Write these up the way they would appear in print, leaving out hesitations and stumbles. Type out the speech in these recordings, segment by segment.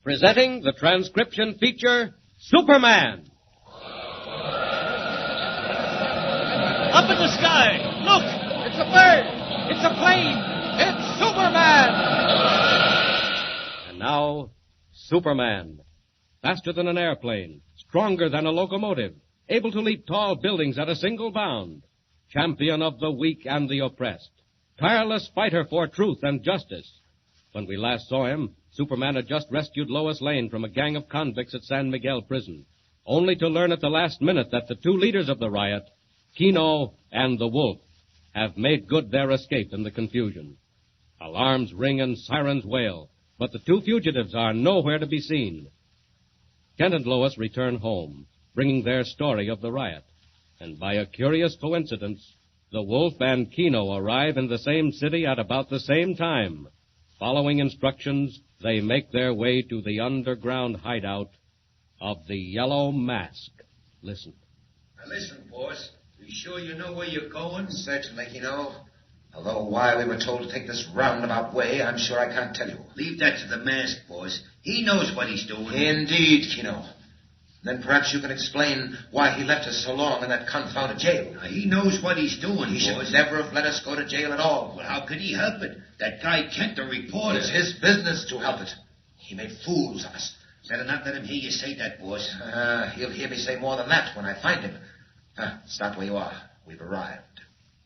presenting the transcription feature, Superman. Up in the sky! Look! It's a bird! It's a plane! It's Superman! And now, Superman. Faster than an airplane, stronger than a locomotive, able to leap tall buildings at a single bound. Champion of the weak and the oppressed. Tireless fighter for truth and justice. When we last saw him, Superman had just rescued Lois Lane from a gang of convicts at San Miguel prison, only to learn at the last minute that the two leaders of the riot, Kino and the Wolf, have made good their escape in the confusion. Alarms ring and sirens wail, but the two fugitives are nowhere to be seen. Kent and Lois return home, bringing their story of the riot. And by a curious coincidence, the Wolf and Kino arrive in the same city at about the same time. Following instructions, they make their way to the underground hideout of the Yellow Mask. Listen. Now listen, boss. You sure you know where you're going? Certainly, Kino. Although why we were told to take this roundabout way, I'm sure I can't tell you. Leave that to the mask, boss. He knows what he's doing. Indeed, Kino. Then perhaps you can explain why he left us so long in that confounded jail. Now, he knows what he's doing, He boss. should never have let us go to jail at all. Well, how could he help it? That guy Kent, the reporter. It's his business to help it. He made fools of us. Better not let him hear you say that, boss. He'll hear me say more than that when I find him. Stop where you are. We've arrived.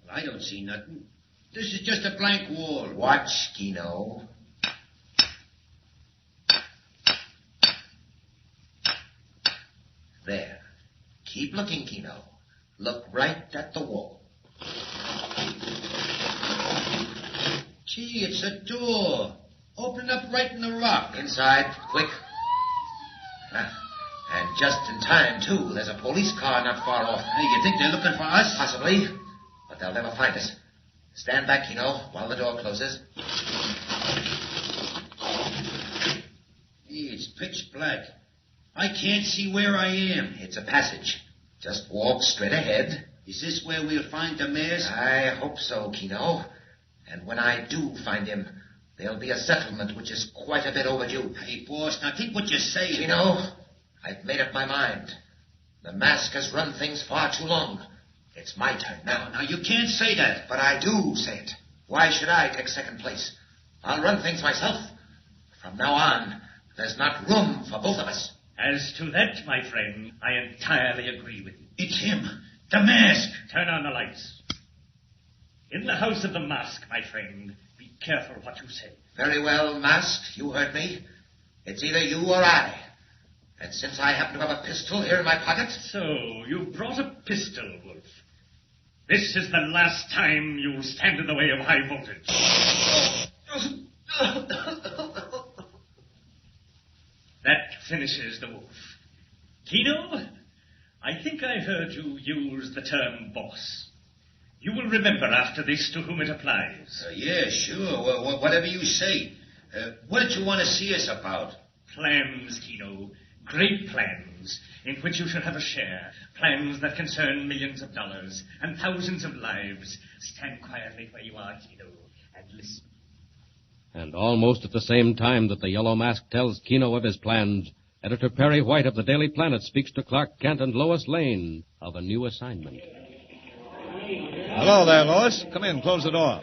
Well, I don't see nothing. This is just a blank wall. Watch, Kino. There. Keep looking, Kino. Look right at the wall. Gee, it's a door. Open up right in the rock. Inside, quick. And just in time, too. There's a police car not far off. Hey, you think they're looking for us? Possibly, but they'll never find us. Stand back, Kino, while the door closes. Gee, it's pitch black. I can't see where I am. It's a passage. Just walk straight ahead. Is this where we'll find the mask? I hope so, Kino. And when I do find him, there'll be a settlement which is quite a bit overdue. Hey, boss, now think what you're saying. Kino, I've made up my mind. The mask has run things far too long. It's my turn now. Now, you can't say that. But I do say it. Why should I take second place? I'll run things myself. From now on, there's not room for both of us. As to that, my friend, I entirely agree with you. It's him. The mask. Turn on the lights. In the house of the mask, my friend, be careful what you say. Very well, Mask. You heard me. It's either you or I. And since I happen to have a pistol here in my pocket... So, you brought a pistol, Wolf. This is the last time you'll stand in the way of high voltage. That finishes the Wolf. Kino, I think I heard you use the term boss. You will remember after this to whom it applies. Yeah, sure. Well, whatever you say. What did you want to see us about? Plans, Kino. Great plans, in which you shall have a share. Plans that concern millions of dollars and thousands of lives. Stand quietly where you are, Kino, and listen. And almost at the same time that the Yellow Mask tells Kino of his plans, Editor Perry White of the Daily Planet speaks to Clark Kent and Lois Lane of a new assignment. Hello there, Lois. Come in. Close the door.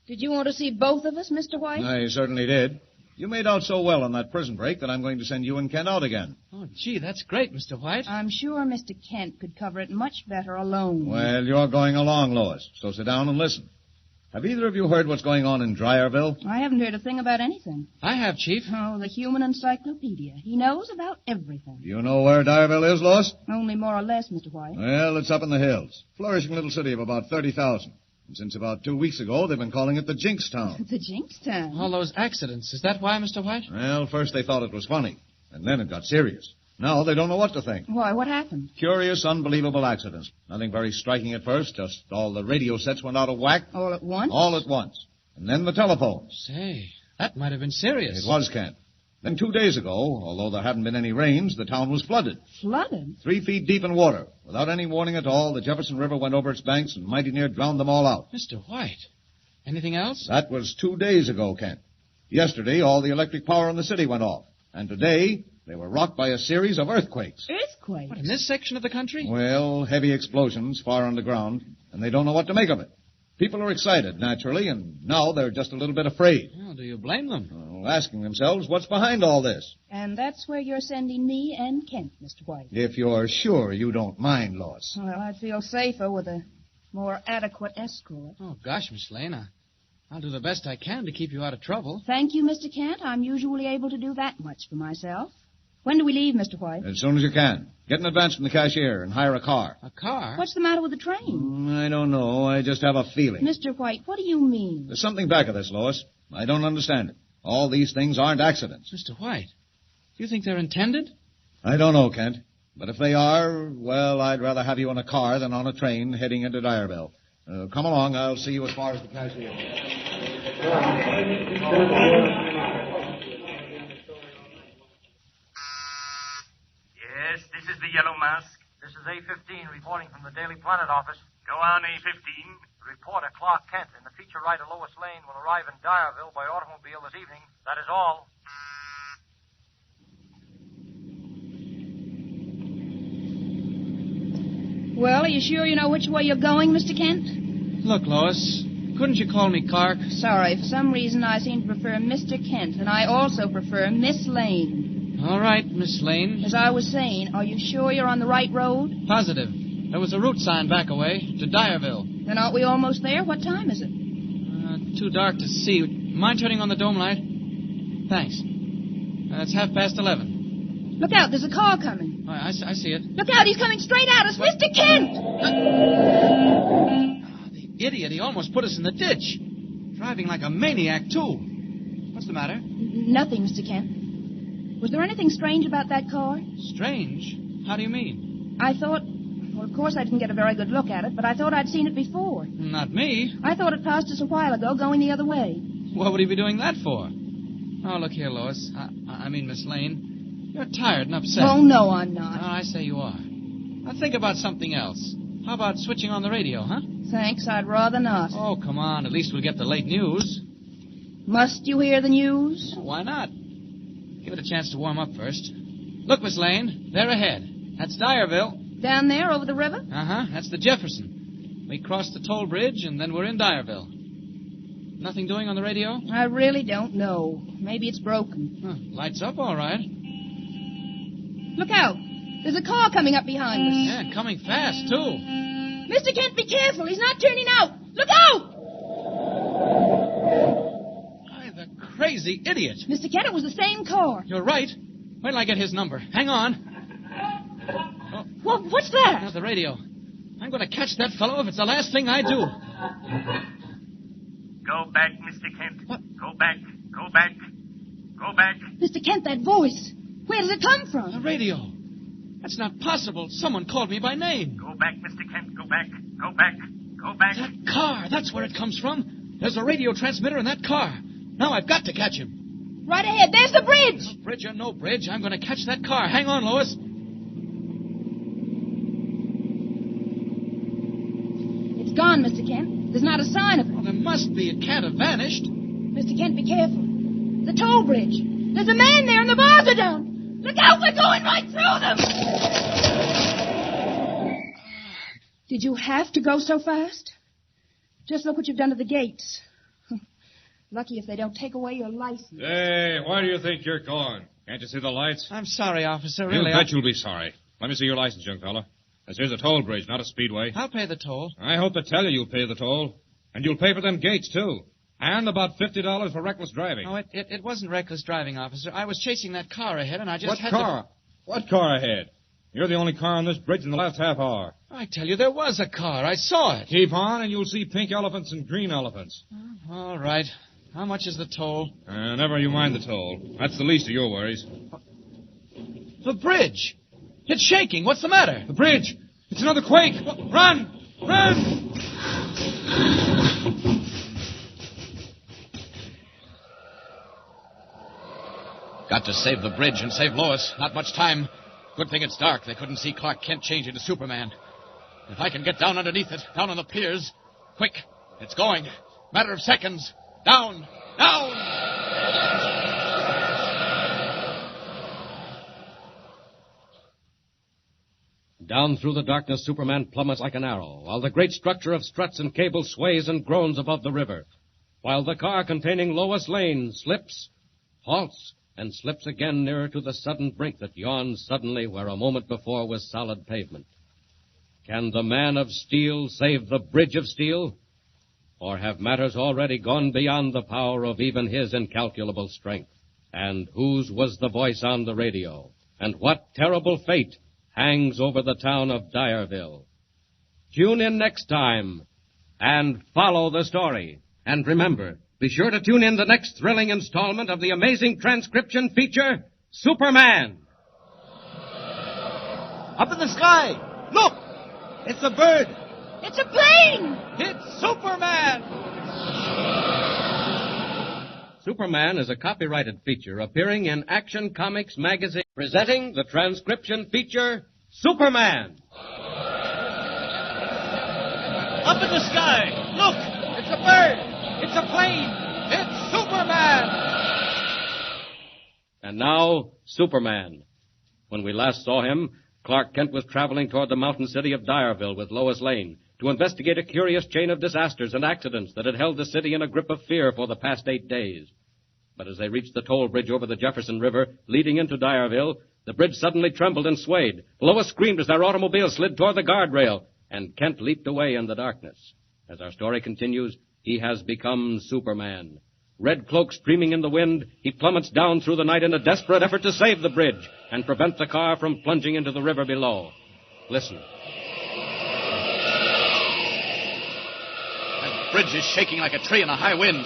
Did you want to see both of us, Mr. White? I certainly did. You made out so well on that prison break that I'm going to send you and Kent out again. Oh, gee, that's great, Mr. White. I'm sure Mr. Kent could cover it much better alone. Well, you're going along, Lois, so sit down and listen. Have either of you heard what's going on in Dyerville? I haven't heard a thing about anything. I have, Chief. Oh, the human encyclopedia. He knows about everything. Do you know where Dyerville is, Lois? Only more or less, Mr. White. Well, it's up in the hills. Flourishing little city of about 30,000. And since about 2 weeks ago, they've been calling it the Jinx Town. The Jinx Town. All those accidents. Is that why, Mr. White? Well, first they thought it was funny, and then it got serious. Now they don't know what to think. Why, what happened? Curious, unbelievable accidents. Nothing very striking at first, just all the radio sets went out of whack. All at once? All at once. And then the telephones. Say, that might have been serious. It was, Kent. Then 2 days ago, although there hadn't been any rains, the town was flooded. Flooded? 3 feet deep in water. Without any warning at all, the Jefferson River went over its banks and mighty near drowned them all out. Mr. White, anything else? That was 2 days ago, Kent. Yesterday, all the electric power in the city went off. And today, they were rocked by a series of earthquakes. Earthquake? What, in this section of the country? Well, heavy explosions far underground, and they don't know what to make of it. People are excited, naturally, and now they're just a little bit afraid. Well, do you blame them? Well, asking themselves what's behind all this. And that's where you're sending me and Kent, Mr. White. If you're sure you don't mind, Lois. Well, I'd feel safer with a more adequate escort. Oh, gosh, Miss Lane, I'll do the best I can to keep you out of trouble. Thank you, Mr. Kent. I'm usually able to do that much for myself. When do we leave, Mr. White? As soon as you can. Get an advance from the cashier and hire a car. A car? What's the matter with the train? I don't know. I just have a feeling. Mr. White, what do you mean? There's something back of this, Lois. I don't understand it. All these things aren't accidents. Mr. White, do you think they're intended? I don't know, Kent. But if they are, well, I'd rather have you in a car than on a train heading into Dyerville. Come along. I'll see you as far as the cashier. Yes, this is the Yellow Mask. This is A-15 reporting from the Daily Planet office. Go on, A-15. Reporter Clark Kent and the feature writer Lois Lane will arrive in Dyerville by automobile this evening. That is all. Well, are you sure you know which way you're going, Mr. Kent? Look, Lois, couldn't you call me Clark? Sorry, for some reason I seem to prefer Mr. Kent, and I also prefer Miss Lane. All right, Miss Lane. As I was saying, are you sure you're on the right road? Positive. There was a route sign back away to Dyerville. Then aren't we almost there? What time is it? Too dark to see. Mind turning on the dome light? Thanks. It's 11:30. Look out, there's a car coming. Oh, I see it. Look out, he's coming straight at us. What? Mr. Kent! The idiot, he almost put us in the ditch. Driving like a maniac, too. What's the matter? Nothing, Mr. Kent. Was there anything strange about that car? Strange? How do you mean? I thought... Well, of course I didn't get a very good look at it, but I thought I'd seen it before. Not me. I thought it passed us a while ago, going the other way. What would he be doing that for? Oh, look here, Lois. I mean, Miss Lane. You're tired and upset. Oh, no, I'm not. No, I say you are. Now think about something else. How about switching on the radio, huh? Thanks, I'd rather not. Oh, come on. At least we'll get the late news. Must you hear the news? Why not? Give it a chance to warm up first. Look, Miss Lane. They're ahead. That's Dyerville. Down there, over the river? Uh-huh. That's the Jefferson. We crossed the toll bridge, and then we're in Dyerville. Nothing doing on the radio? I really don't know. Maybe it's broken. Huh, lights up all right. Look out. There's a car coming up behind us. Yeah, and coming fast, too. Mr. Kent, be careful. He's not turning out. Look out! Why, the crazy idiot. Mr. Kent, it was the same car. You're right. Wait till I get his number. Hang on. What's that? Now the radio. I'm going to catch that fellow if it's the last thing I do. Go back, Mr. Kent. What? Go back. Go back. Go back. Mr. Kent, that voice. Where does it come from? The radio. That's not possible. Someone called me by name. Go back, Mr. Kent. Go back. Go back. Go back. That car. That's where it comes from. There's a radio transmitter in that car. Now I've got to catch him. Right ahead. There's the bridge. No bridge or no bridge, I'm going to catch that car. Hang on, Lois. It's gone, Mr. Kent. There's not a sign of it. Well, there must be. It can't have vanished. Mr. Kent, be careful. The toll bridge. There's a man there and the bars are down. Look out, we're going right through them. Did you have to go so fast? Just look what you've done to the gates. Lucky if they don't take away your license. Hey, where do you think you're going? Can't you see the lights? I'm sorry, officer. You Really, bet you'll be sorry. Let me see your license, young fella. This here's a toll bridge, not a speedway. I'll pay the toll. I hope to tell you you'll pay the toll. And you'll pay for them gates, too. And about $50 for reckless driving. No, it wasn't reckless driving, officer. I was chasing that car ahead, and I just had car? What car ahead? You're the only car on this bridge in the last half hour. I tell you, there was a car. I saw it. Keep on, and you'll see pink elephants and green elephants. All right. How much is the toll? Never you mind the toll. That's the least of your worries. The bridge. It's shaking. What's the matter? The bridge. It's another quake. Run! Run! Got to save the bridge and save Lois. Not much time. Good thing it's dark. They couldn't see Clark Kent change into Superman. If I can get down underneath it, down on the piers. Quick. It's going. Matter of seconds. Down. Down. Down through the darkness, Superman plummets like an arrow, while the great structure of struts and cables sways and groans above the river, while the car containing Lois Lane slips, halts, and slips again nearer to the sudden brink that yawns suddenly where a moment before was solid pavement. Can the man of steel save the bridge of steel? Or have matters already gone beyond the power of even his incalculable strength? And whose was the voice on the radio? And what terrible fate hangs over the town of Dyerville? Tune in next time and follow the story. And remember, be sure to tune in the next thrilling installment of the amazing transcription feature, Superman. Up in the sky! Look! It's a bird! It's a plane! It's Superman! Superman is a copyrighted feature appearing in Action Comics magazine, presenting the transcription feature, Superman. Up in the sky! Look! It's a bird! It's a plane! It's Superman! And now, Superman. When we last saw him, Clark Kent was traveling toward the mountain city of Dyerville with Lois Lane to investigate a curious chain of disasters and accidents that had held the city in a grip of fear for the past 8 days. But as they reached the toll bridge over the Jefferson River leading into Dyerville, the bridge suddenly trembled and swayed. Lois screamed as their automobile slid toward the guardrail, and Kent leaped away in the darkness. As our story continues, he has become Superman. Red cloak streaming in the wind, he plummets down through the night in a desperate effort to save the bridge and prevent the car from plunging into the river below. Listen. That bridge is shaking like a tree in a high wind.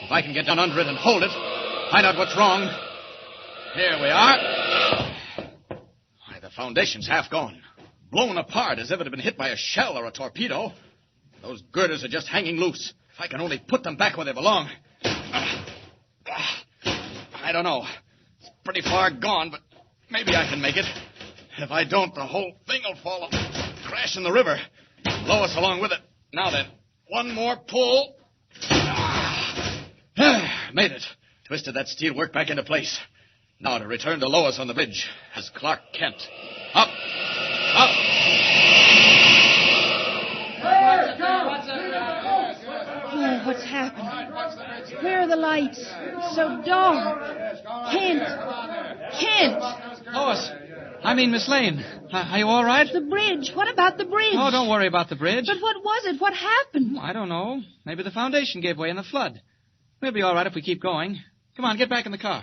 If I can get down under it and hold it, find out what's wrong. Here we are. Why, the foundation's half gone. Blown apart as if it had been hit by a shell or a torpedo. Those girders are just hanging loose. If I can only put them back where they belong. I don't know. It's pretty far gone, but maybe I can make it. If I don't, the whole thing will fall off, crash in the river. Lois along with it. Now then, one more pull. Made it. Twisted that steel work back into place. Now to return to Lois on the bridge as Clark Kent. Up. Up. Oh, what's happened? Where are the lights? It's so dark. Kent! Lois. I mean, Miss Lane. Are you all right? The bridge. What about the bridge? Oh, don't worry about the bridge. But what was it? What happened? I don't know. Maybe the foundation gave way in the flood. We'll be all right if we keep going. Come on, get back in the car.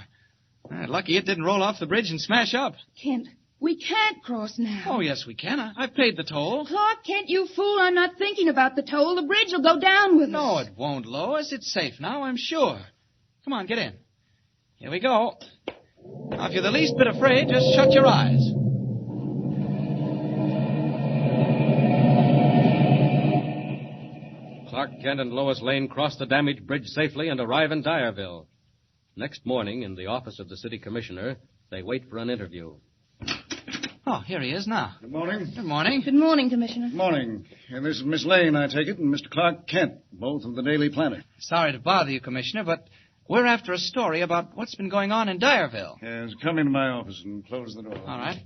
Lucky it didn't roll off the bridge and smash up. Kent, we can't cross now. Oh, yes, we can. I've paid the toll. Clark Kent, you fool. I'm not thinking about the toll. The bridge will go down with us. No, it won't, Lois. It's safe now, I'm sure. Come on, get in. Here we go. Now, if you're the least bit afraid, just shut your eyes. Clark Kent and Lois Lane cross the damaged bridge safely and arrive in Dyerville. Next morning, in the office of the city commissioner, they wait for an interview. Oh, here he is now. Good morning. Good morning. Good morning, Commissioner. Good morning. And this is Miss Lane, I take it, and Mr. Clark Kent, both of the Daily Planet. Sorry to bother you, Commissioner, but we're after a story about what's been going on in Dyerville. Yes, come into my office and close the door. All right.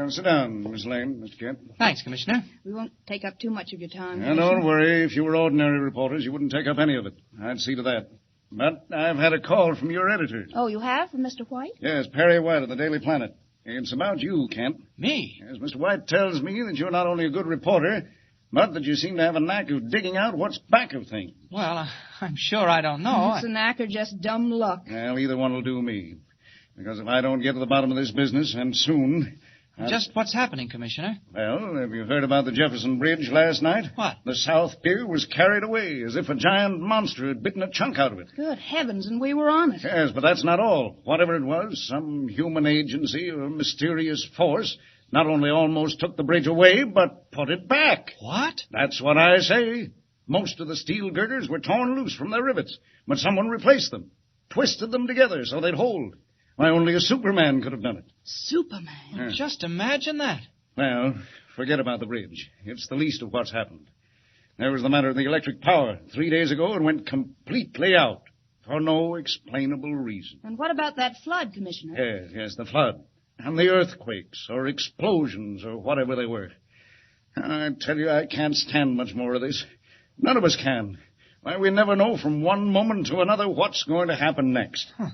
Sit down, Miss Lane, Mr. Kent. Thanks, Commissioner. We won't take up too much of your time. Now, don't worry. If you were ordinary reporters, you wouldn't take up any of it. I'd see to that. But I've had a call from your editor. Oh, you have? From Mr. White? Yes, Perry White of the Daily Planet. It's about you, Kent. Me? Yes, Mr. White tells me that you're not only a good reporter, but that you seem to have a knack of digging out what's back of things. Well, I'm sure I don't know. It's a knack or just dumb luck. Well, either one will do me. Because if I don't get to the bottom of this business, and soon... Just what's happening, Commissioner? Well, have you heard about the Jefferson Bridge last night? What? The South Pier was carried away as if a giant monster had bitten a chunk out of it. Good heavens, and we were on it. Yes, but that's not all. Whatever it was, some human agency or mysterious force not only almost took the bridge away, but put it back. What? That's what I say. Most of the steel girders were torn loose from their rivets, but someone replaced them, twisted them together so they'd hold. Why, only a Superman could have done it. Superman? Yeah. Just imagine that. Well, forget about the bridge. It's the least of what's happened. There was the matter of the electric power. 3 days ago, it went completely out for no explainable reason. And what about that flood, Commissioner? Yes, the flood. And the earthquakes or explosions or whatever they were. I tell you, I can't stand much more of this. None of us can. Why, we never know from one moment to another what's going to happen next. Huh.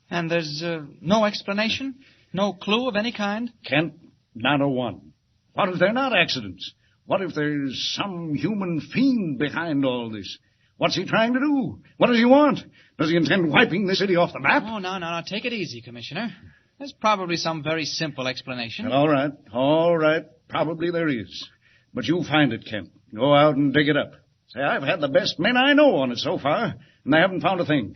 And there's no explanation? No clue of any kind? Kent, not a one. What if they're not accidents? What if there's some human fiend behind all this? What's he trying to do? What does he want? Does he intend wiping the city off the map? Oh, no. Take it easy, Commissioner. There's probably some very simple explanation. Well, all right. Probably there is. But you find it, Kent. Go out and dig it up. Say, I've had the best men I know on it so far, and they haven't found a thing.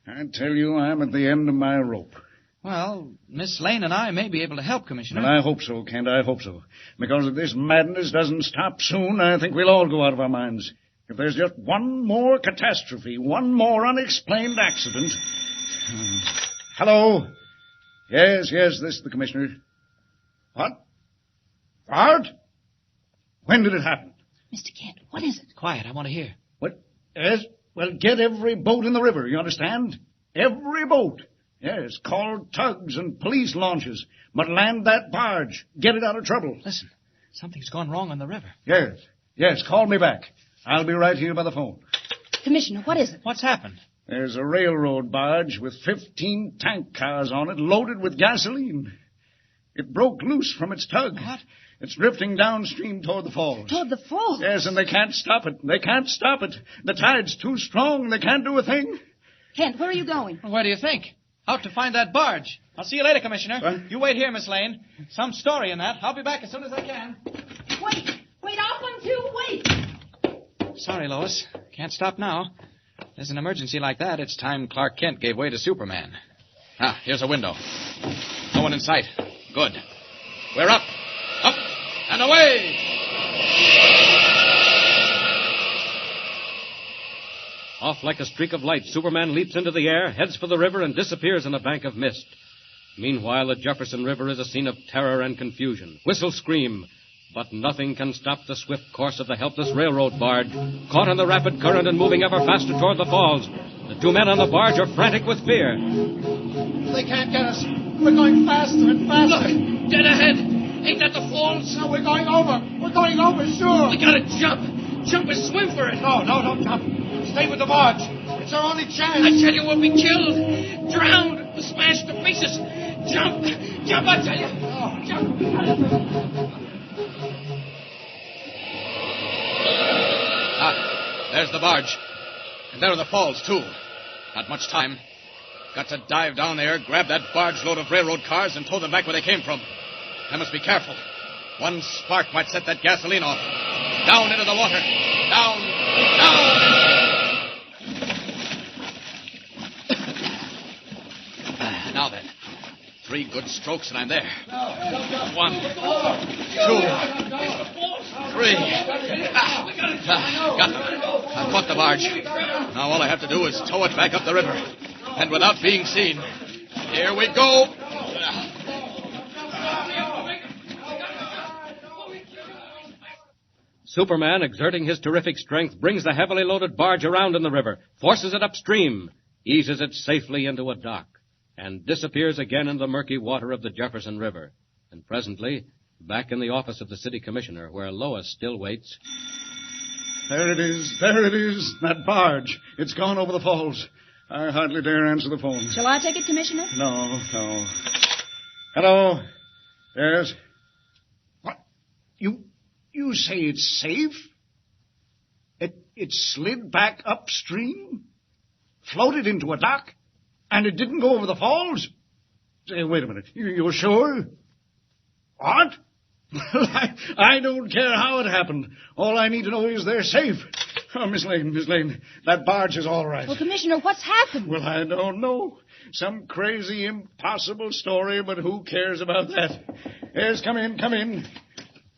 I tell you, I'm at the end of my rope. Well, Miss Lane and I may be able to help, Commissioner. And I hope so, Kent, I hope so. Because if this madness doesn't stop soon, I think we'll all go out of our minds. If there's just one more catastrophe, one more unexplained accident... Hello? Yes, this is the Commissioner. What? Bart? When did it happen? Mr. Kent, what is it? Quiet, I want to hear. What? Yes? Well, get every boat in the river, you understand? Every boat. Yes, call tugs and police launches. But land that barge. Get it out of trouble. Listen, something's gone wrong on the river. Yes, call me back. I'll be right here by the phone. Commissioner, what is it? What's happened? There's a railroad barge with 15 tank cars on it loaded with gasoline. It broke loose from its tug. What? It's drifting downstream toward the falls. Toward the falls? Yes, and they can't stop it. The tide's too strong. They can't do a thing. Kent, where are you going? Well, where do you think? Out to find that barge. I'll see you later, Commissioner. What? You wait here, Miss Lane. Some story in that. I'll be back as soon as I can. Wait, I'll one too. Wait. Sorry, Lois. Can't stop now. There's an emergency like that. It's time Clark Kent gave way to Superman. Ah, here's a window. No one in sight. Good. We're up. Up and away! Off like a streak of light, Superman leaps into the air, heads for the river, and disappears in a bank of mist. Meanwhile, the Jefferson River is a scene of terror and confusion. Whistles scream, but nothing can stop the swift course of the helpless railroad barge, caught in the rapid current and moving ever faster toward the falls. The two men on the barge are frantic with fear. They can't get us. We're going faster and faster. Look, dead ahead. Ain't that the falls? No, we're going over. We're going over, sure. We gotta jump. Jump and swim for it. No, don't jump. Stay with the barge. It's our only chance. I tell you, we'll be killed. Drowned. Smashed to pieces. Jump. Jump, I tell you. Oh. Jump. Ah, there's the barge. And there are the falls, too. Not much time. Got to dive down there, grab that barge load of railroad cars, and tow them back where they came from. I must be careful. One spark might set that gasoline off. Down into the water. Down. Now then. 3 good strokes and I'm there. 1, 2, 3. Got them. I've caught the barge. Now all I have to do is tow it back up the river. And without being seen. Here we go. Superman, exerting his terrific strength, brings the heavily loaded barge around in the river, forces it upstream, eases it safely into a dock, and disappears again in the murky water of the Jefferson River. And presently, back in the office of the city commissioner, where Lois still waits. There it is, that barge. It's gone over the falls. I hardly dare answer the phone. Shall I take it, Commissioner? No. Hello? Yes? What? You say it's safe? It slid back upstream? Floated into a dock? And it didn't go over the falls? Say, wait a minute. You're sure? What? I don't care how it happened. All I need to know is they're safe. Oh, Miss Lane, that barge is all right. Well, Commissioner, what's happened? Well, I don't know. Some crazy, impossible story, but who cares about that? Yes, come in.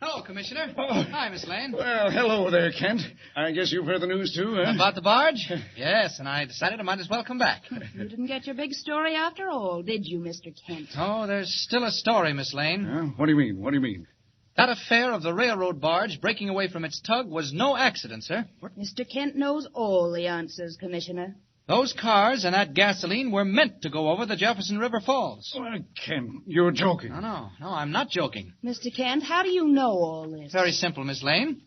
Hello, Commissioner. Oh. Hi, Miss Lane. Well, hello there, Kent. I guess you've heard the news, too, huh? About the barge? Yes, and I decided I might as well come back. You didn't get your big story after all, did you, Mr. Kent? Oh, there's still a story, Miss Lane. What do you mean? That affair of the railroad barge breaking away from its tug was no accident, sir. Mr. Kent knows all the answers, Commissioner. Those cars and that gasoline were meant to go over the Jefferson River Falls. Kent, you're joking. No, I'm not joking. Mr. Kent, how do you know all this? Very simple, Miss Lane.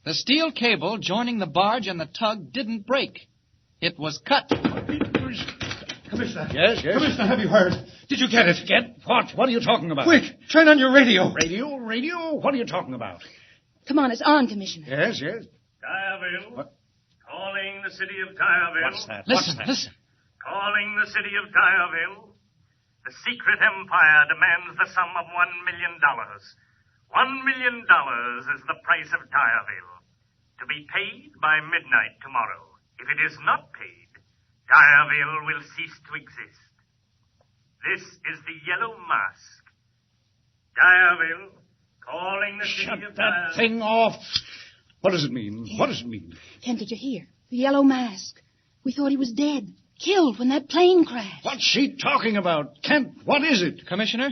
The steel cable joining the barge and the tug didn't break. It was cut. Commissioner. Yes? Commissioner, have you heard? Did you get it? Get what? What are you talking about? Quick, turn on your radio. Radio? What are you talking about? Come on, it's on, Commissioner. Yes. Dyerville. What? Calling the city of Dyerville. What's that? Listen. Calling the city of Dyerville. The secret empire demands the sum of $1 million. $1 million is the price of Dyerville. To be paid by midnight tomorrow. If it is not paid, Dyerville will cease to exist. This is the Yellow Mask. Dyerville, calling the city Shut of that Dyerville. thing off. What does it mean? What does it mean? Kent, did you hear? The Yellow Mask. We thought he was dead. Killed when that plane crashed. What's she talking about? Kent, what is it? Commissioner,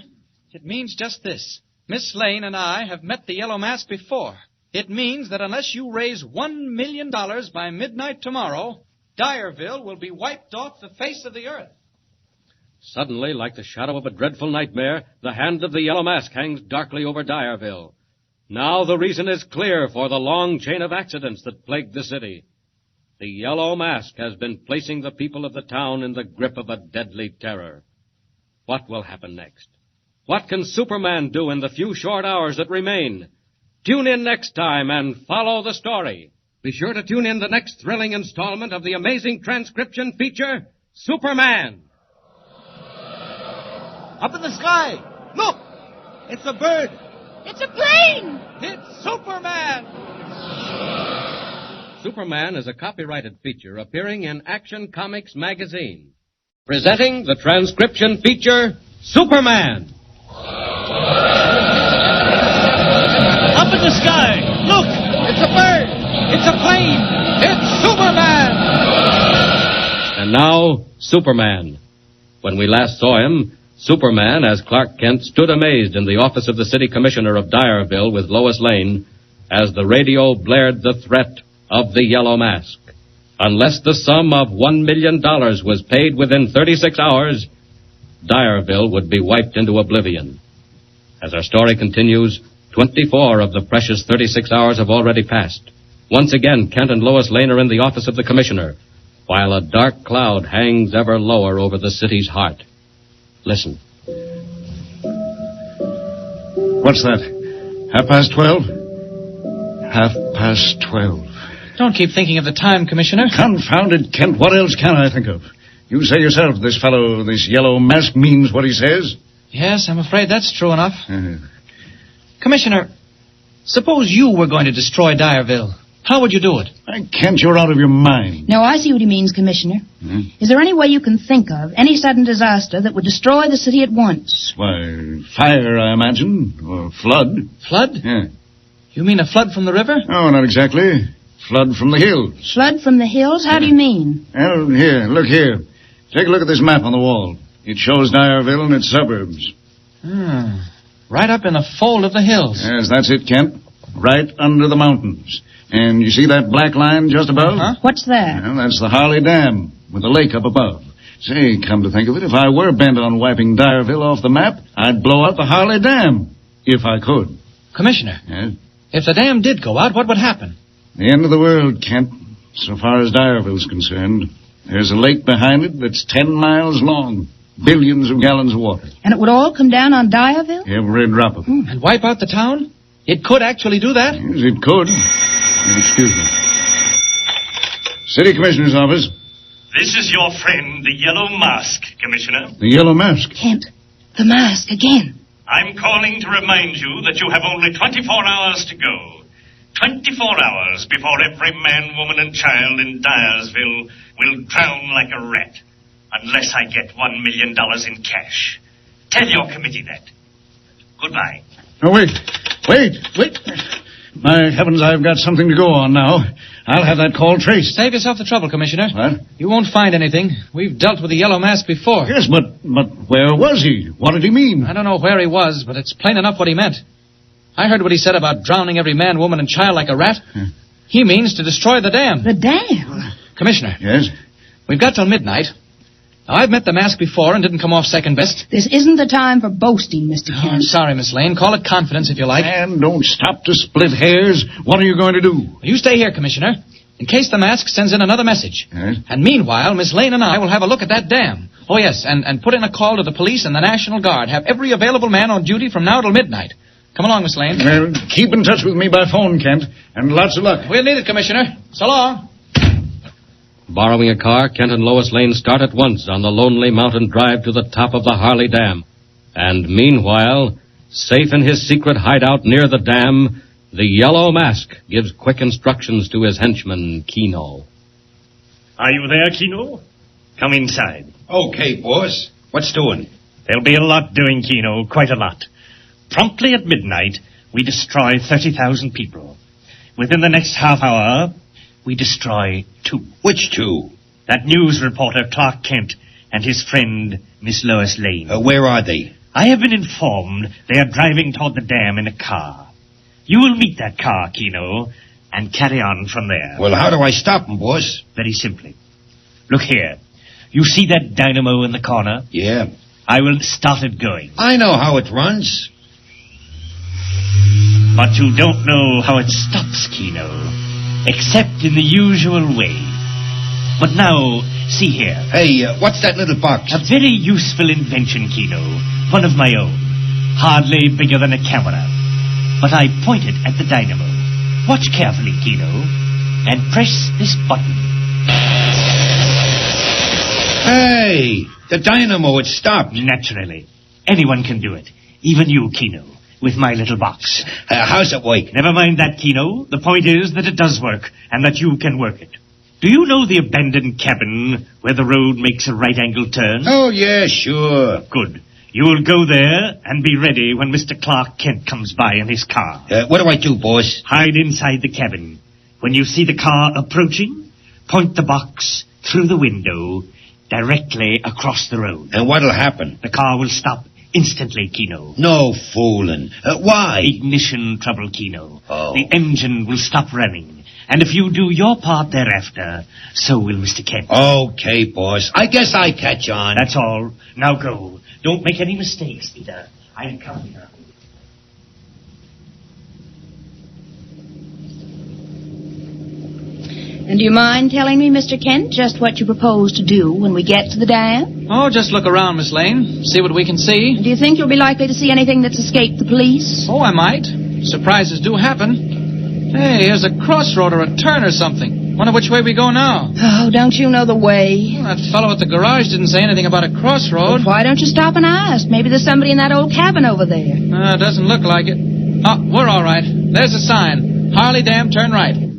it means just this. Miss Lane and I have met the Yellow Mask before. It means that unless you raise $1 million by midnight tomorrow, Dyerville will be wiped off the face of the earth. Suddenly, like the shadow of a dreadful nightmare, the hand of the Yellow Mask hangs darkly over Dyerville. Now the reason is clear for the long chain of accidents that plagued the city. The Yellow Mask has been placing the people of the town in the grip of a deadly terror. What will happen next? What can Superman do in the few short hours that remain? Tune in next time and follow the story. Be sure to tune in the next thrilling installment of the amazing transcription feature, Superman. Up in the sky. Look! It's a bird. It's a plane! It's Superman! Superman is a copyrighted feature appearing in Action Comics magazine. Presenting the transcription feature, Superman. Up in the sky. Look! It's a bird. It's a plane! It's Superman! And now, Superman. When we last saw him, Superman, as Clark Kent, stood amazed in the office of the city commissioner of Dyerville with Lois Lane as the radio blared the threat of the Yellow Mask. Unless the sum of $1 million was paid within 36 hours, Dyerville would be wiped into oblivion. As our story continues, 24 of the precious 36 hours have already passed. Once again, Kent and Lois Lane are in the office of the commissioner, while a dark cloud hangs ever lower over the city's heart. Listen. What's that? 12:30? 12:30. Don't keep thinking of the time, Commissioner. Confounded Kent, what else can I think of? You say yourself this fellow, this Yellow Mask, means what he says? Yes, I'm afraid that's true enough. Commissioner, suppose you were going to destroy Dyerville. How would you do it? Kent, you're out of your mind. No, I see what he means, Commissioner. Is there any way you can think of, any sudden disaster that would destroy the city at once? Why, fire, I imagine, or flood. Flood? Yeah. You mean a flood from the river? No, not exactly. Flood from the hills. Flood from the hills? How do you mean? Well, here, look here. Take a look at this map on the wall. It shows Dyerville and its suburbs. Right up in the fold of the hills. Yes, that's it, Kent. Right under the mountains. And you see that black line just above? What's that? Well, that's the Harley Dam, with the lake up above. Say, come to think of it, if I were bent on wiping Dyerville off the map, I'd blow out the Harley Dam, if I could. Commissioner, Yes? if the dam did go out, what would happen? The end of the world, Kent, so far as Dyerville's concerned. There's a lake behind it that's 10 miles long. Billions of gallons of water. And it would all come down on Dyerville? Every drop of it. And wipe out the town? It could actually do that? Yes, it could. Excuse me. City Commissioner's office. This is your friend, the Yellow Mask, Commissioner. The Yellow Mask. Kent, the mask again. I'm calling to remind you that you have only 24 hours to go. 24 hours before every man, woman, and child in Dyersville will drown like a rat. Unless I get $1 million in cash. Tell your committee that. Goodbye. Oh, wait. My heavens, I've got something to go on now. I'll have that call traced. Save yourself the trouble, Commissioner. What? You won't find anything. We've dealt with the Yellow Mask before. Yes, but where was he? What did he mean? I don't know where he was, but it's plain enough what he meant. I heard what he said about drowning every man, woman, and child like a rat. He means to destroy the dam. The dam? Commissioner. Yes? We've got till midnight. Now, I've met the mask before and didn't come off second best. This isn't the time for boasting, Mr. Oh, Kent. I'm sorry, Miss Lane. Call it confidence if you like. And don't stop to split hairs. What are you going to do? You stay here, Commissioner, in case the mask sends in another message. Yes? And meanwhile, Miss Lane and I will have a look at that dam. Oh, yes, and put in a call to the police and the National Guard. Have every available man on duty from now till midnight. Come along, Miss Lane. Well, keep in touch with me by phone, Kent, and lots of luck. We'll need it, Commissioner. So long. Borrowing a car, Kent and Lois Lane start at once on the lonely mountain drive to the top of the Harley Dam. And meanwhile, safe in his secret hideout near the dam, the Yellow Mask gives quick instructions to his henchman, Keno. Are you there, Keno? Come inside. Okay, boss. What's doing? There'll be a lot doing, Keno, quite a lot. Promptly at midnight, we destroy 30,000 people. Within the next half hour, we destroy 2. Which 2? That news reporter, Clark Kent, and his friend, Miss Lois Lane. Where are they? I have been informed they are driving toward the dam in a car. You will meet that car, Keno, and carry on from there. Well, how do I stop them, boss? Very simply. Look here. You see that dynamo in the corner? Yeah. I will start it going. I know how it runs. But you don't know how it stops, Keno, except in the usual way. But now, see here. Hey, what's that little box? A very useful invention, Keno. One of my own. Hardly bigger than a camera. But I point it at the dynamo. Watch carefully, Keno, and press this button. Hey, the dynamo, it stopped. Naturally. Anyone can do it. Even you, Keno, with my little box. How's it work? Never mind that, Keno. The point is that it does work, and that you can work it. Do you know the abandoned cabin where the road makes a right-angle turn? Oh, yeah, sure. Good. You will go there and be ready when Mr. Clark Kent comes by in his car. What do I do, boss? Hide inside the cabin. When you see the car approaching, point the box through the window directly across the road. And what'll happen? The car will stop instantly, Keno. No fooling. Why? Ignition trouble, Keno. Oh. The engine will stop running. And if you do your part thereafter, so will Mr. Kent. Okay, boss. I guess I catch on. That's all. Now go. Don't make any mistakes, Peter. I'm coming now. And do you mind telling me, Mr. Kent, just what you propose to do when we get to the dam? Oh, just look around, Miss Lane. See what we can see. Do you think you'll be likely to see anything that's escaped the police? Oh, I might. Surprises do happen. Hey, here's a crossroad or a turn or something. Wonder which way we go now. Oh, don't you know the way? Well, that fellow at the garage didn't say anything about a crossroad. Why don't you stop and ask? Maybe there's somebody in that old cabin over there. Doesn't look like it. Oh, we're all right. There's a sign. Harley Dam, turn right.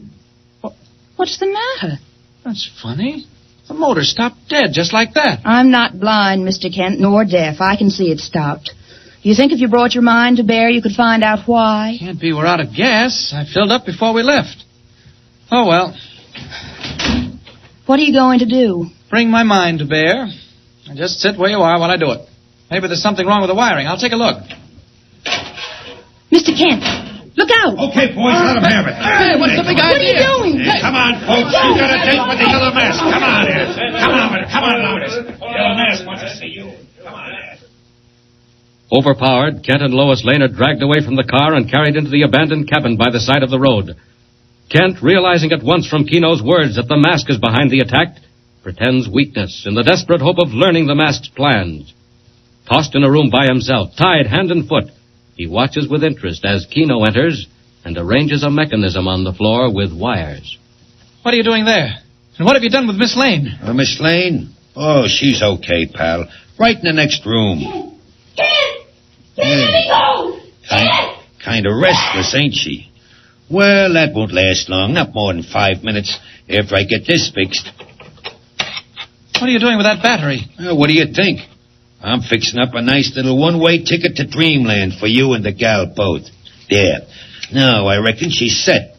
What's the matter? That's funny. The motor stopped dead, just like that. I'm not blind, Mr. Kent, nor deaf. I can see it stopped. You think if you brought your mind to bear, you could find out why? Can't be we're out of gas. I filled up before we left. Oh, well. What are you going to do? Bring my mind to bear. And just sit where you are while I do it. Maybe there's something wrong with the wiring. I'll take a look. Mr. Kent, look out! Okay, boys, let him have it. Hey, what's the big What are idea? you doing? Hey, come on, folks. You got a date with the Yellow Mask. Come on here. Come on, Lotus. Yellow Mask wants to see you. Come on. Overpowered, Kent and Lois Lane are dragged away from the car and carried into the abandoned cabin by the side of the road. Kent, realizing at once from Keno's words that the mask is behind the attack, pretends weakness in the desperate hope of learning the mask's plans. Tossed in a room by himself, tied hand and foot, he watches with interest as Keno enters and arranges a mechanism on the floor with wires. What are you doing there? And what have you done with Miss Lane? Miss Lane? Oh, she's okay, pal. Right in the next room. Let me go! Kind of restless, ain't she? Well, that won't last long. Not more than 5 minutes after I get this fixed. What are you doing with that battery? What do you think? I'm fixing up a nice little one-way ticket to dreamland for you and the gal both. There. Now, I reckon she's set.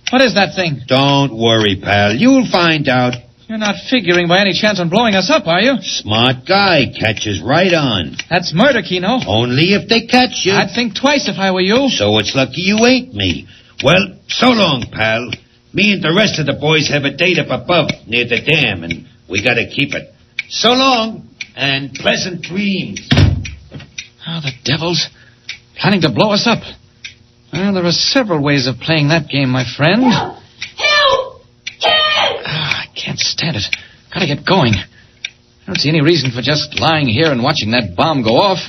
What is that thing? Don't worry, pal. You'll find out. You're not figuring by any chance on blowing us up, are you? Smart guy. Catches right on. That's murder, Keno. Only if they catch you. I'd think twice if I were you. So it's lucky you ain't me. Well, so long, pal. Me and the rest of the boys have a date up above near the dam, and we gotta keep it. So long, and pleasant dreams. Oh, the devils. Planning to blow us up. Well, there are several ways of playing that game, my friend. Help! Help! I can't stand it. Gotta get going. I don't see any reason for just lying here and watching that bomb go off.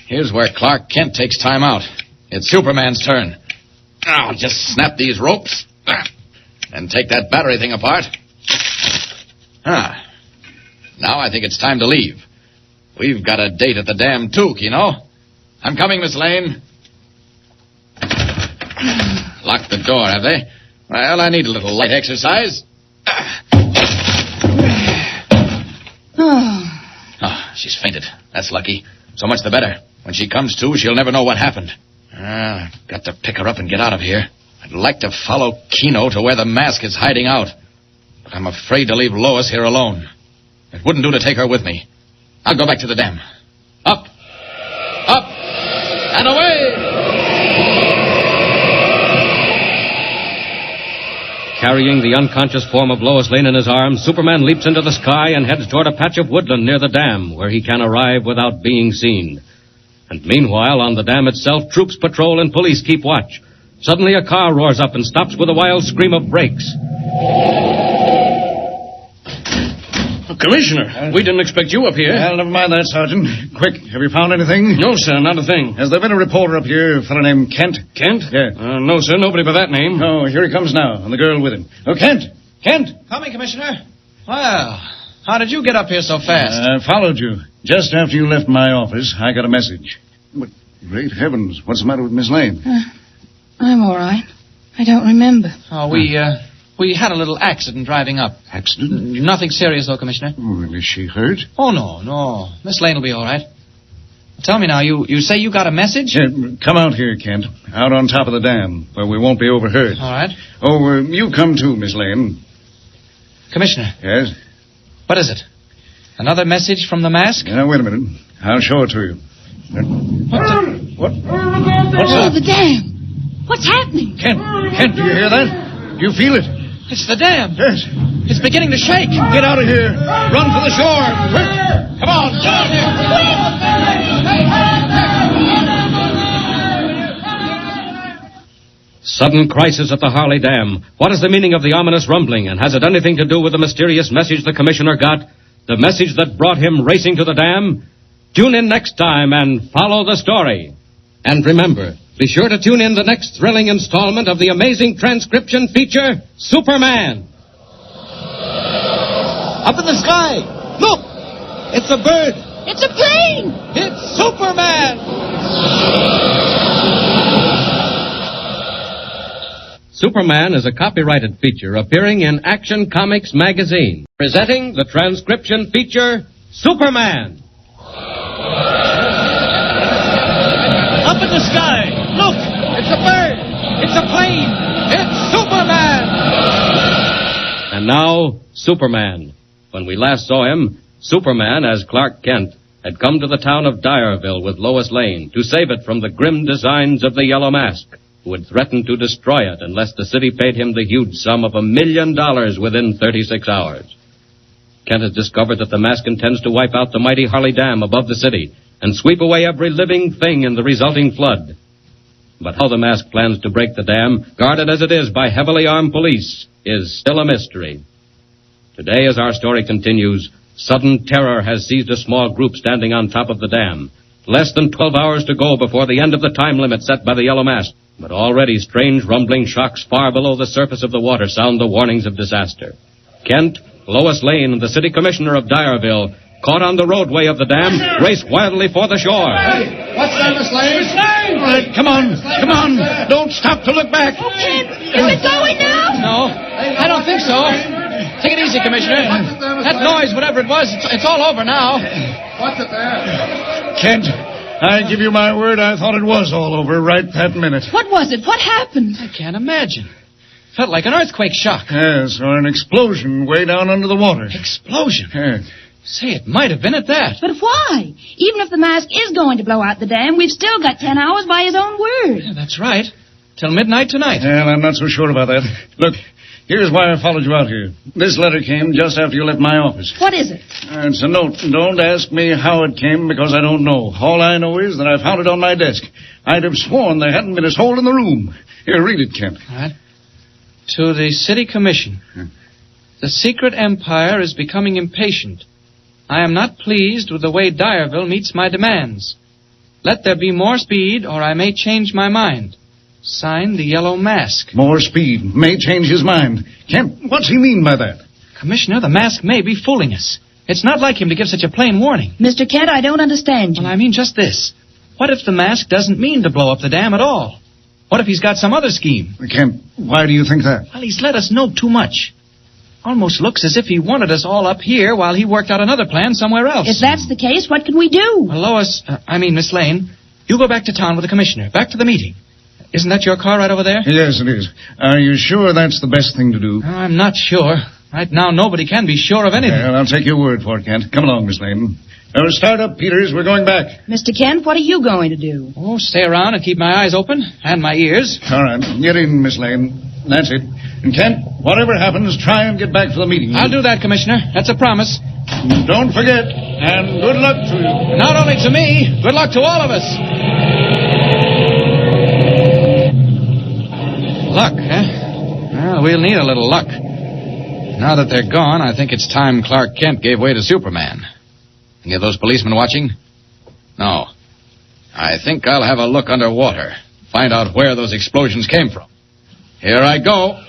Here's where Clark Kent takes time out. It's Superman's turn. I'll just snap these ropes and take that battery thing apart. Now I think it's time to leave. We've got a date at the dam, too, Keno. I'm coming, Miss Lane. Locked the door, have they? Well, I need a little light exercise. Oh, she's fainted. That's lucky. So much the better. When she comes to, she'll never know what happened. I've got to pick her up and get out of here. I'd like to follow Keno to where the mask is hiding out. But I'm afraid to leave Lois here alone. It wouldn't do to take her with me. I'll go back to the dam. Up! Up! And away! Carrying the unconscious form of Lois Lane in his arms, Superman leaps into the sky and heads toward a patch of woodland near the dam, where he can arrive without being seen. And meanwhile, on the dam itself, troops patrol and police keep watch. Suddenly a car roars up and stops with a wild scream of brakes. Commissioner, we didn't expect you up here. Well, never mind that, Sergeant. Quick, have you found anything? No, sir, not a thing. Has there been a reporter up here, a fellow named Kent? Kent? Yeah. No, sir, nobody by that name. Oh, here he comes now, and the girl with him. Oh, Kent! Kent! Coming, Commissioner. Well, how did you get up here so fast? I followed you. Just after you left my office, I got a message. But, great heavens, what's the matter with Miss Lane? I'm all right. I don't remember. Oh, we had a little accident driving up. Accident? Nothing serious, though, Commissioner. Oh, is she hurt? Oh, no. Miss Lane will be all right. Tell me now, you say you got a message? Yeah, come out here, Kent. Out on top of the dam, where we won't be overheard. All right. Oh, you come too, Miss Lane. Commissioner. Yes? What is it? Another message from the mask? Now, wait a minute. I'll show it to you. What? What's that? The dam. What's happening? Kent, do you hear that? Do you feel it? It's the dam. Yes. It's beginning to shake. Get out of here. Run for the shore. Quick. Come on. Get out here. Sudden crisis at the Harley Dam. What is the meaning of the ominous rumbling, and has it anything to do with the mysterious message the commissioner got? The message that brought him racing to the dam? Tune in next time and follow the story. And remember, be sure to tune in the next thrilling installment of the amazing transcription feature, Superman. Up in the sky. Look! It's a bird. It's a plane! It's Superman! Superman is a copyrighted feature appearing in Action Comics magazine, presenting the transcription feature, Superman. Up in the sky. Look! It's a bird. It's a plane. It's Superman! And now, Superman. When we last saw him, Superman, as Clark Kent, had come to the town of Dyerville with Lois Lane to save it from the grim designs of the Yellow Mask, who had threatened to destroy it unless the city paid him the huge sum of $1 million within 36 hours. Kent has discovered that the mask intends to wipe out the mighty Harley Dam above the city and sweep away every living thing in the resulting flood. But how the mask plans to break the dam, guarded as it is by heavily armed police, is still a mystery. Today, as our story continues, sudden terror has seized a small group standing on top of the dam. Less than 12 hours to go before the end of the time limit set by the Yellow Mask. But already strange rumbling shocks far below the surface of the water sound the warnings of disaster. Kent, Lois Lane, and the city commissioner of Dyerville, caught on the roadway of the dam, race wildly for the shore. Hey, what's that, Miss Lane? Miss Lane! All right, come on. Don't stop to look back. Okay, is it going now? No, I don't think so. Take it easy, Commissioner. That noise, whatever it was, it's all over now. What's it there? Kent, I give you my word, I thought it was all over right that minute. What was it? What happened? I can't imagine. Felt like an earthquake shock. Yes, or an explosion way down under the water. Explosion? Yes. Say, it might have been at that. But why? Even if the mask is going to blow out the dam, we've still got 10 hours by his own word. Yeah, that's right. Till midnight tonight. Well, I'm not so sure about that. Look, Here's why I followed you out here. This letter came just after you left my office. What is it? It's a note. Don't ask me how it came, because I don't know. All I know is that I found it on my desk. I'd have sworn there hadn't been a soul in the room. Here, read it, Kent. All right. To the City Commission. The secret empire is becoming impatient. I am not pleased with the way Dyerville meets my demands. Let there be more speed, or I may change my mind. Signed, the Yellow Mask. More speed. May change his mind. Kent, what's he mean by that? Commissioner, the mask may be fooling us. It's not like him to give such a plain warning. Mr. Kent, I don't understand you. Well, I mean just this. What if the mask doesn't mean to blow up the dam at all? What if he's got some other scheme? Kent, why do you think that? Well, he's let us know too much. Almost looks as if he wanted us all up here while he worked out another plan somewhere else. If that's the case, what can we do? Well, Lois, Miss Lane, you go back to town with the commissioner, back to the meeting. Isn't that your car right over there? Yes, it is. Are you sure that's the best thing to do? I'm not sure. Right now, nobody can be sure of anything. Well, I'll take your word for it, Kent. Come along, Miss Lane. Now, start up, Peters. We're going back. Mr. Kent, what are you going to do? Oh, stay around and keep my eyes open, and my ears. All right. Get in, Miss Lane. That's it. And, Kent, whatever happens, try and get back for the meeting. I'll do that, Commissioner. That's a promise. Don't forget, and good luck to you. Not only to me, good luck to all of us. Luck, huh? Well, we'll need a little luck. Now that they're gone, I think it's time Clark Kent gave way to Superman. Any of those policemen watching? No. I think I'll have a look underwater. Find out where those explosions came from. Here I go.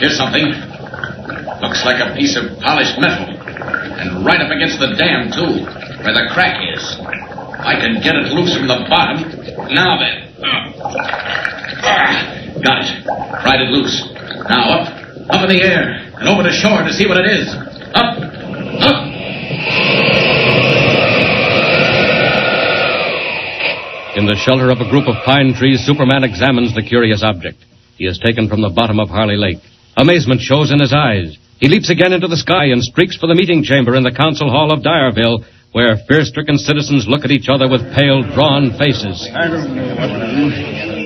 Here's something. Looks like a piece of polished metal. And right up against the dam, too, where the crack is. I can get it loose from the bottom. Now then. Got it. Pried it loose. Now up in the air, and over to shore to see what it is. Up. In the shelter of a group of pine trees, Superman examines the curious object. He is taken from the bottom of Harley Lake. Amazement shows in his eyes. He leaps again into the sky and streaks for the meeting chamber in the council hall of Dyerville, where fear-stricken citizens look at each other with pale, drawn faces. I don't know what to do.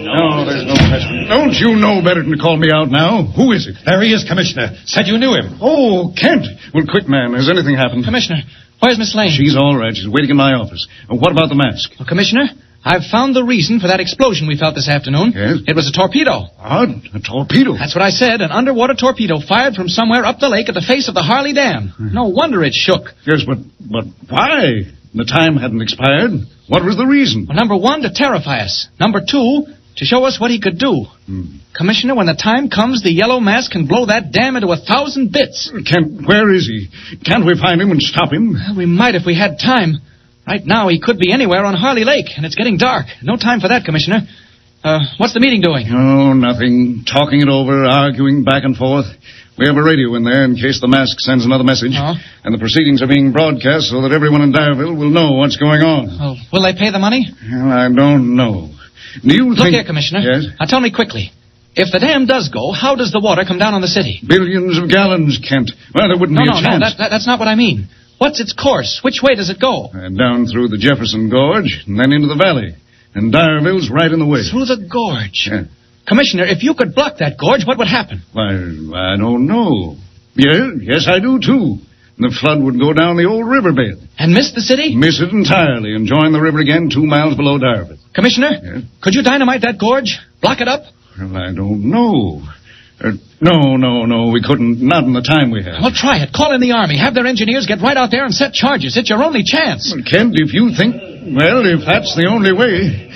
No, there's no question. Don't you know better than to call me out now? Who is it? There he is, Commissioner. Said you knew him. Oh, Kent. Well, quick, man. Has anything happened? Commissioner, where's Miss Lane? She's all right. She's waiting in my office. What about the mask? Well, Commissioner, I've found the reason for that explosion we felt this afternoon. Yes? It was a torpedo. What? A torpedo? That's what I said. An underwater torpedo fired from somewhere up the lake at the face of the Harley Dam. No wonder it shook. Yes, but why? The time hadn't expired. What was the reason? Well, number one, to terrify us. Number two, to show us what he could do. Commissioner, when the time comes, the Yellow Mask can blow that dam into 1,000 bits. Kent, where is he? Can't we find him and stop him? Well, we might if we had time. Right now, he could be anywhere on Harley Lake, and it's getting dark. No time for that, Commissioner. What's the meeting doing? Oh, nothing. Talking it over, arguing back and forth. We have a radio in there in case the mask sends another message. Oh. And the proceedings are being broadcast so that everyone in Dyerville will know what's going on. Oh, will they pay the money? Well, I don't know. Do you Look here, Commissioner. Yes? Now tell me quickly. If the dam does go, how does the water come down on the city? Billions of gallons, Kent. Well, there wouldn't be a chance. No, that's not what I mean. What's its course? Which way does it go? Down through the Jefferson Gorge, and then into the valley. And Dyerville's right in the way. Through the gorge? Yeah. Commissioner, if you could block that gorge, what would happen? Why, I don't know. Yes, I do, too. The flood would go down the old riverbed. And miss the city? Miss it entirely and join the river again 2 miles below Dyerville. Commissioner, Yes? Could you dynamite that gorge? Block it up? Well, I don't know. No, we couldn't. Not in the time we have. Well, try it. Call in the Army. Have their engineers get right out there and set charges. It's your only chance. Well, Kent, if you think... Well, if that's the only way...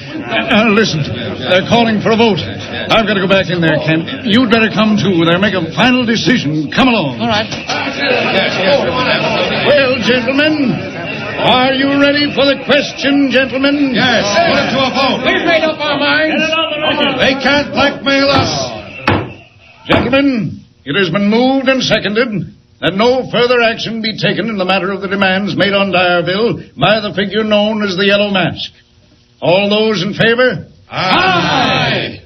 listen, they're calling for a vote. I've got to go back in there, Kent. You'd better come, too. They'll make a final decision. Come along. All right. Well, gentlemen, are you ready for the question, gentlemen? Yes, put it to a vote. We've made up our minds. They can't blackmail us. Gentlemen, it has been moved and seconded that no further action be taken in the matter of the demands made on Dyerville by the figure known as the Yellow Mask. All those in favor? Aye.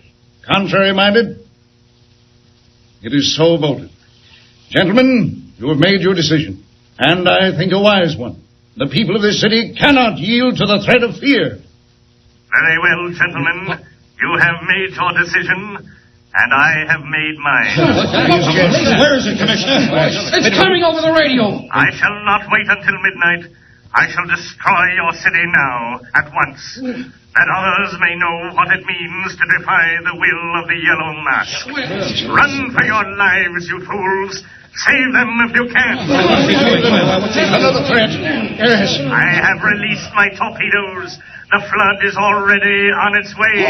Contrary-minded? It is so voted. Gentlemen, you have made your decision, and I think a wise one. The people of this city cannot yield to the threat of fear. Very well, gentlemen. You have made your decision, and I have made mine. Where is it, Commissioner? It's coming over the radio. I shall not wait until midnight. I shall destroy your city now, at once, that others may know what it means to defy the will of the Yellow Mask. Run for your lives, you fools. Save them if you can. Another threat. Yes. I have released my torpedoes. The flood is already on its way.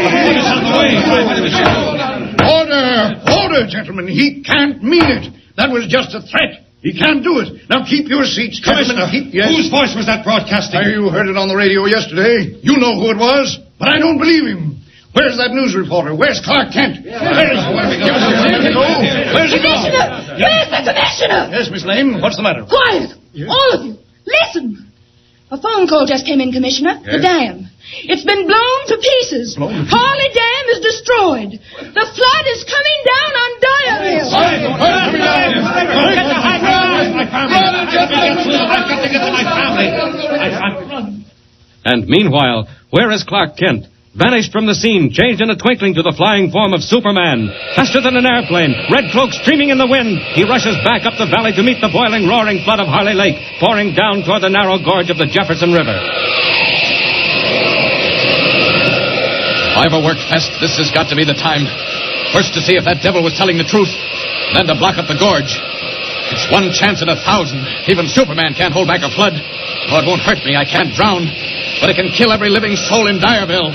Order, gentlemen. He can't mean it. That was just a threat. He can't do it. Now keep your seats, Commissioner. Yes. Whose voice was that broadcasting? You heard it on the radio yesterday. You know who it was, but I don't believe him. Where's that news reporter? Where's Clark Kent? Where is he? Where's he gone? Commissioner! Where's the commissioner? Yes, Miss Lane. What's the matter? Quiet! All of you! Listen! A phone call just came in, Commissioner. Yes? The dam. It's been blown to pieces. Harley Dam is destroyed. The flood is coming down on Dyerville. I've got to get to my family. And meanwhile, where is Clark Kent? Vanished from the scene, changed in a twinkling to the flying form of Superman. Faster than an airplane, red cloak streaming in the wind, he rushes back up the valley to meet the boiling, roaring flood of Harley Lake, pouring down toward the narrow gorge of the Jefferson River. If I ever work fast, this has got to be the time. First to see if that devil was telling the truth, then to block up the gorge. It's one chance in 1,000. Even Superman can't hold back a flood. Oh, it won't hurt me. I can't drown. But it can kill every living soul in Dyerville.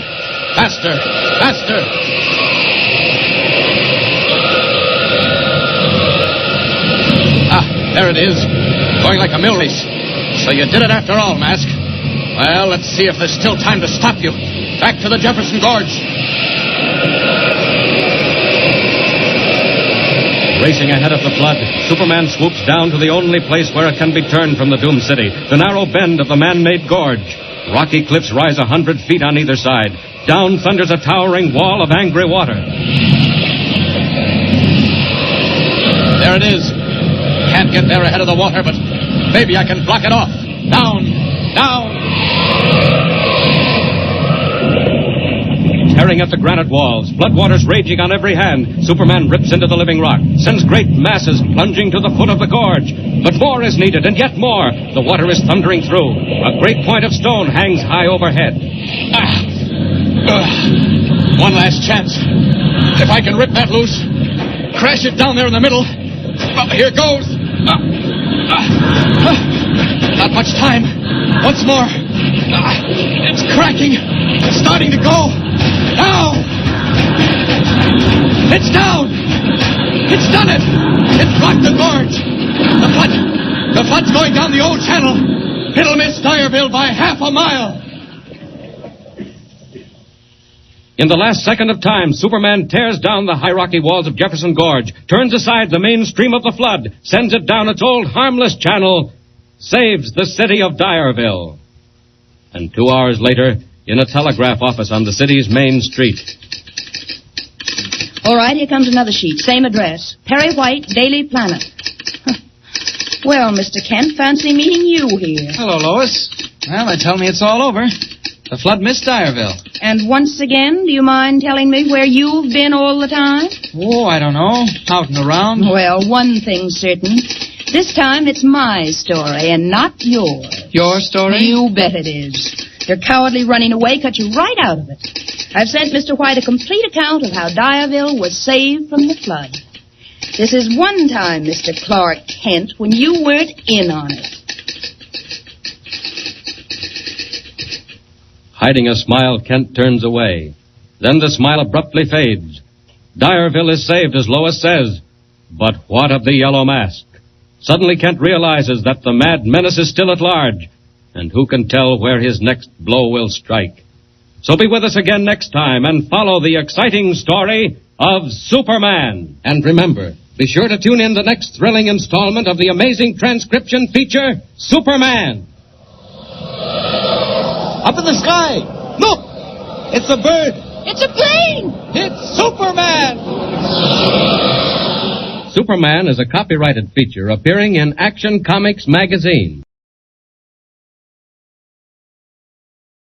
Faster! Faster! Ah, there it is. Going like a mill race. So you did it after all, Mask. Well, let's see if there's still time to stop you. Back to the Jefferson Gorge. Racing ahead of the flood, Superman swoops down to the only place where it can be turned from the doomed city, the narrow bend of the man-made gorge. Rocky cliffs rise 100 feet on either side. Down thunders a towering wall of angry water. There it is. Can't get there ahead of the water, but maybe I can block it off. Down! Down! Tearing at the granite walls, floodwaters raging on every hand, Superman rips into the living rock, sends great masses plunging to the foot of the gorge. But more is needed, and yet more. The water is thundering through. A great point of stone hangs high overhead. One last chance. If I can rip that loose, crash it down there in the middle. Here goes. Not much time. Once more. It's cracking. It's starting to go. Now! It's down! It's done it! It's blocked the gorge! The flood's going down the old channel. It'll miss Dyerville by half a mile. In the last second of time, Superman tears down the high rocky walls of Jefferson Gorge, turns aside the main stream of the flood, sends it down its old harmless channel, saves the city of Dyerville. And 2 hours later, in a telegraph office on the city's main street. All right, here comes another sheet. Same address. Perry White, Daily Planet. Well, Mr. Kent, fancy meeting you here. Hello, Lois. Well, they tell me it's all over. The flood missed Dyerville. And once again, do you mind telling me where you've been all the time? Oh, I don't know. Out and around. Well, one thing's certain. This time it's my story and not yours. Your story? You bet it is. Your cowardly running away cut you right out of it. I've sent Mr. White a complete account of how Dyerville was saved from the flood. This is one time, Mr. Clark Kent, when you weren't in on it. Hiding a smile, Kent turns away. Then the smile abruptly fades. Dyerville is saved, as Lois says. But what of the Yellow Mask? Suddenly Kent realizes that the mad menace is still at large, and who can tell where his next blow will strike. So be with us again next time and follow the exciting story of Superman. And remember, be sure to tune in the next thrilling installment of the amazing transcription feature, Superman. Up in the sky. Look! It's a bird. It's a plane! It's Superman! Superman is a copyrighted feature appearing in Action Comics magazine.